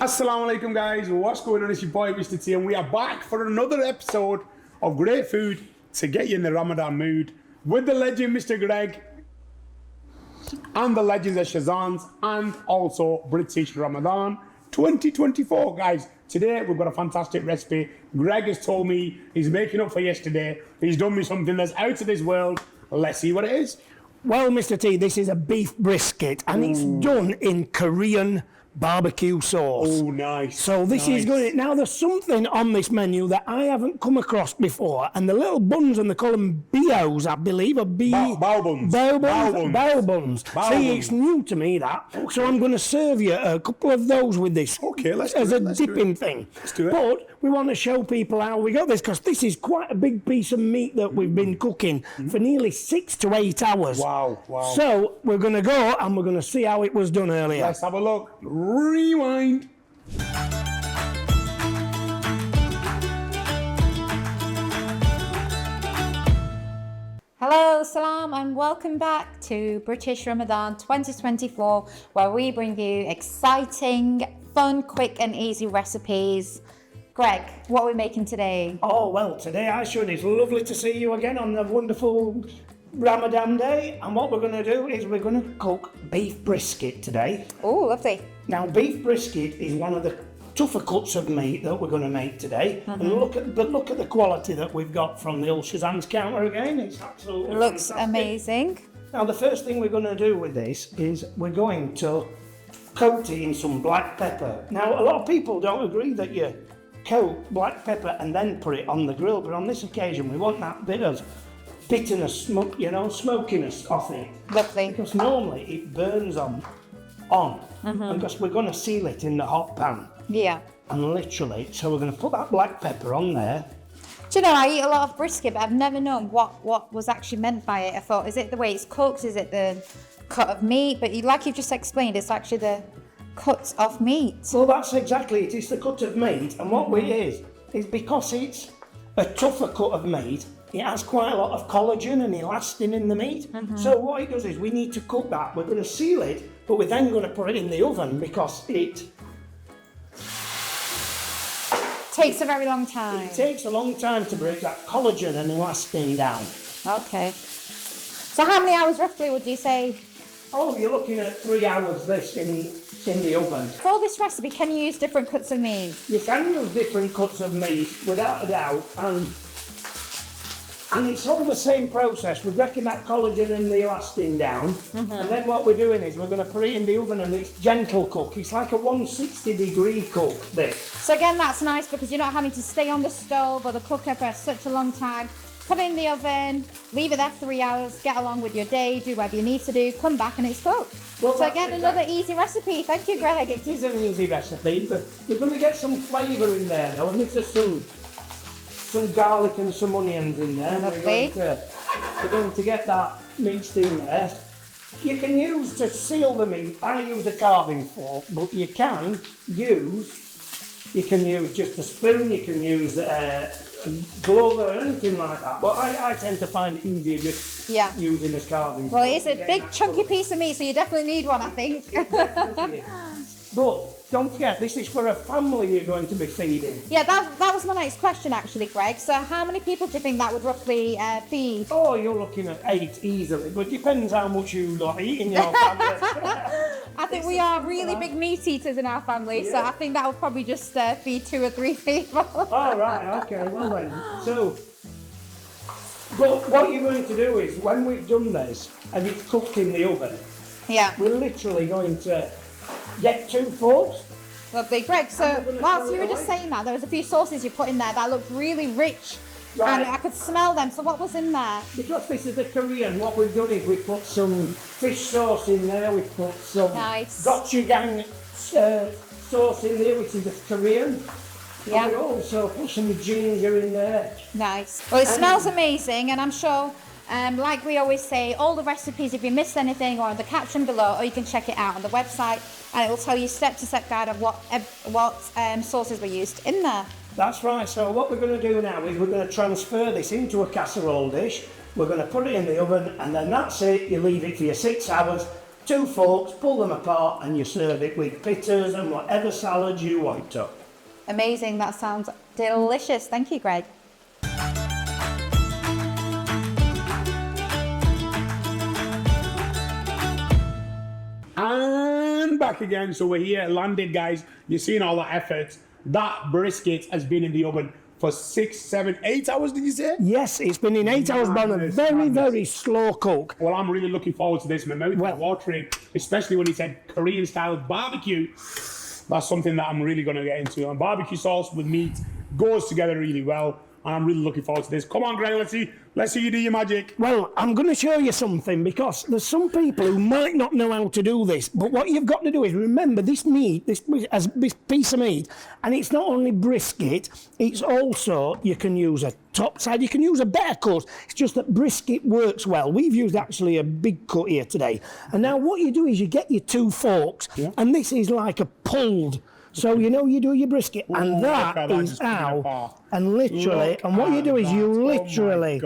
Assalamu alaikum guys, what's going on? It's your boy Mr. T and we are back for another episode of great food to get you in the Ramadan mood with the legend Mr. Greg and the legends of Shazans and also British Ramadan 2024 guys. Today we've got a fantastic recipe. Greg has told me he's making up for yesterday. He's done me something that's out of this world. Let's see what it is. Well, Mr. T, this is a beef brisket and it's done in Korean barbecue sauce. Oh, nice. So this is good. Now, there's something on this menu that I haven't come across before, and the little buns, and they call them bios, I believe, or Bao buns. Bao buns. See, it's new to me, that. Okay. So I'm going to serve you a couple of those with this. Okay, let's do as it. a dipping thing. Let's do it. But we want to show people how we got this, because this is quite a big piece of meat that we've been cooking for nearly 6 to 8 hours. Wow, wow. So we're going to go and we're going to see how it was done earlier. Let's have a look. Rewind. Hello, salam, and welcome back to British Ramadan 2024, where we bring you exciting, fun, quick and easy recipes. Greg, what are we making today? Oh, well, today, Aisha, it's lovely to see you again on the wonderful Ramadan day. And what we're going to do is we're going to cook beef brisket today. Oh, lovely. Now, beef brisket is one of the tougher cuts of meat that we're going to make today. And look at the quality that we've got from the old Shazan's counter again. It's absolutely Looks fantastic. amazing. Now, the first thing we're going to do with this is we're going to coat it in some black pepper. Now, a lot of people don't agree that you coat black pepper and then put it on the grill, but on this occasion we want that bit of bitterness, smokiness off it. Lovely. Because normally it burns on. Because we're going to seal it in the hot pan. Yeah. And literally, so we're going to put that black pepper on there. Do you know, I eat a lot of brisket, but I've never known what was actually meant by it. I thought, is it the way it's cooked? Is it the cut of meat? But like you've just explained, it's actually the cut of meat. Well, that's exactly it. It's the cut of meat. And what it is because it's a tougher cut of meat, it has quite a lot of collagen and elastin in the meat. So what it does is we need to cook that. We're going to seal it, but we're then going to put it in the oven because it Takes a very long time. It takes a long time to break that collagen and elastin down. Okay. So how many hours roughly would you say? Oh, you're looking at 3 hours this in the oven. For this recipe, can you use different cuts of meat? You can use different cuts of meat without a doubt, and it's all the same process. We're breaking that collagen and the elastin down, and then what we're doing is we're going to put it in the oven and it's gentle cook. It's like a 160-degree cook, this. So again, that's nice because you're not having to stay on the stove or the cooker for such a long time. Put it in the oven, leave it there 3 hours, get along with your day, do whatever you need to do, come back and it's cooked. Well, so again, another easy recipe. Thank you, Greg. It is an easy recipe, but you're going to get some flavour in there though, and there's some garlic and some onions in there. Lovely. We're going to get that mixed in there. You can use to seal the meat. I use a carving fork, but you can use just a spoon. You can use a glove or anything like that. But I tend to find it easier just using a carving fork. Well, it's a big chunky piece of meat, so you definitely need one, I think. But don't forget, this is for a family you're going to be feeding. Yeah, that was my next question actually, Greg. So how many people do you think that would roughly feed? Oh, you're looking at 8 easily, but it depends how much you lot eat in your family. I think we are really big meat eaters in our family, so I think that would probably just feed 2 or 3 people. All right, okay, well then. So, but what you're going to do is, when we've done this, and it's cooked in the oven, we're literally going to get 2 forks. Lovely, Greg. So whilst you were just saying that, there was a few sauces you put in there that looked really rich, and I could smell them. So what was in there? Because this is a Korean, what we've done is we put some fish sauce in there. We put some gochujang sauce in there, which is a Korean. Yeah. And we also put some ginger in there. Nice. Well, it smells amazing, and I'm sure. Like we always say, all the recipes, if you missed anything, are in the caption below, or you can check it out on the website, and it will tell you step-to-step guide of what sauces were used in there. That's right. So what we're going to do now is we're going to transfer this into a casserole dish. We're going to put it in the oven, and then that's it. You leave it for your 6 hours, 2 forks, pull them apart, and you serve it with bitters and whatever salad you want to. Amazing. That sounds delicious. Thank you, Greg. And back again. So we're here, landed, guys. You've seen all the effort. That brisket has been in the oven for 6, 7, 8 hours, did you say? Yes, it's been in 8 hours, but on a very, very slow cook. Well, I'm really looking forward to this. My mouth is watering, especially when he said Korean-style barbecue. That's something that I'm really going to get into. And barbecue sauce with meat goes together really well. And I'm really looking forward to this. Come on, Greg, let's see you do your magic. Well, I'm going to show you something because there's some people who might not know how to do this. But what you've got to do is remember this meat, this piece of meat, and it's not only brisket, it's also, you can use a top side, you can use a better cut. It's just that brisket works well. We've used actually a big cut here today. And now what you do is you get your 2 forks, and this is like a pulled. So, you know, you do your brisket, and that is how, and literally, and what you do is you literally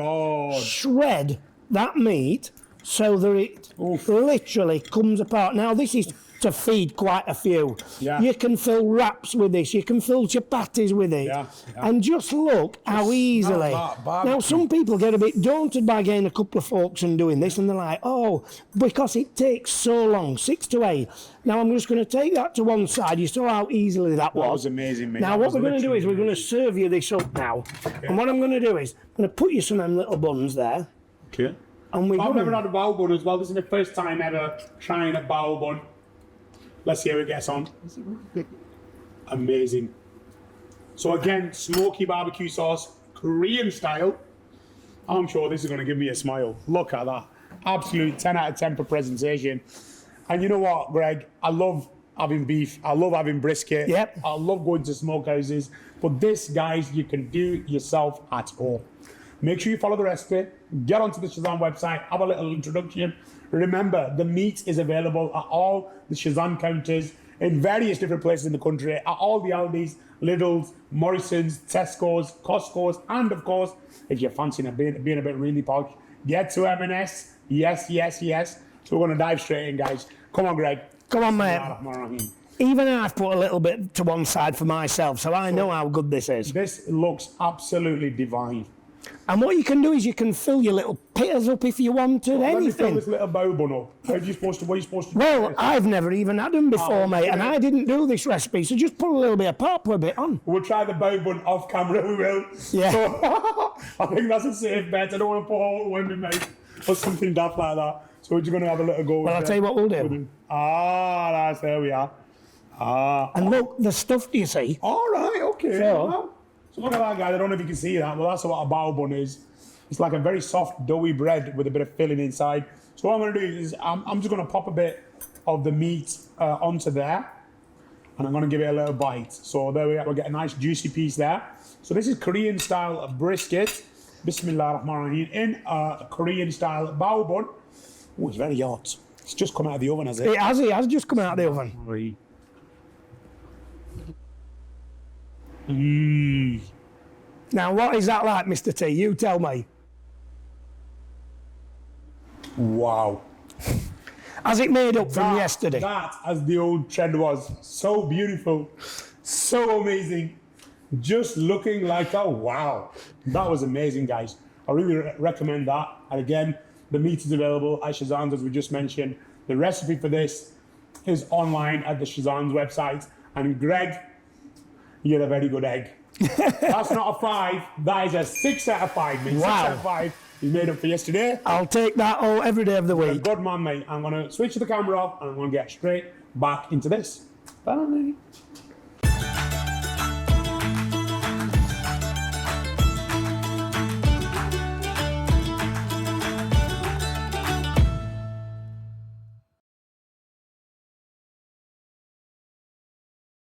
shred that meat so that it literally comes apart. Now, this is to feed quite a few. You can fill wraps with this, you can fill chapatis with it, and just look how easily. Now, some people get a bit daunted by getting a couple of forks and doing this, and they're like, oh, because it takes so long, 6 to 8. Now, I'm just going to take that to one side. You saw how easily that was. That was amazing, mate. Now, what we're going to do is we're going to serve you this up now. Okay. And what I'm going to do is I'm going to put you some of them little buns there. Okay. And I've never had a bowl bun as well. This is the first time ever trying a bowl bun. Let's see how it gets on. Amazing. So again, smoky barbecue sauce, Korean style. I'm sure this is going to give me a smile. Look at that. Absolute 10 out of 10 for presentation. And you know what, Greg? I love having beef. I love having brisket. Yep. I love going to smokehouses. But this, guys, you can do yourself at home. Make sure you follow the recipe. Get onto the Shazan website. Have a little introduction. Remember, the meat is available at all the Shazan counters in various different places in the country, at all the Aldi's, Lidl's, Morrison's, Tesco's, Costco's, and of course, if you're fancying being a bit really posh, get to M&S. Yes, yes, yes. So we're going to dive straight in, guys. Come on, Greg. Come on, mate. Even I've put a little bit to one side for myself, so I know how good this is. This looks absolutely divine. And what you can do is you can fill your little pitters up if you wanted, anything. Let me fill this little bow bun up. What are you supposed to do? Well, I've never even had them before, mate, and I didn't do this recipe, so just put a little bit of pop a bit on. We'll try the bow bun off camera, we will. Yeah. So, I think that's a safe bet. I don't want to put all the women, mate, or something daft like that. So we're just going to have a little go. Well, I'll tell you what we'll do. There we are. And look, the stuff, do you see? All right, okay. So look at that, guys. I don't know if you can see that. Well, that's what a bao bun is. It's like a very soft, doughy bread with a bit of filling inside. So what I'm going to do is I'm just going to pop a bit of the meat onto there. And I'm going to give it a little bite. So there we are. We'll get a nice juicy piece there. So this is Korean-style brisket. Bismillah ar-Rahman ar-Rahim. In a Korean-style bao bun. Oh, it's very hot. It's just come out of the oven, has it? It has just come out of the oven. Now, what is that like, Mr. T? You tell me. Wow. Has it made up from yesterday? That, as the old trend was, so beautiful, so amazing, just looking like a wow. That was amazing, guys. I really recommend that. And again, the meat is available at Shazan's, as we just mentioned. The recipe for this is online at the Shazan's website. And Greg, you're a very good egg. That's not a 5. That is a 6 out of 5, mate. Wow. 6 out of 5. You made up for yesterday. I'll take that every day of the week. Good man, mate. I'm going to switch the camera off and I'm going to get straight back into this. Bye.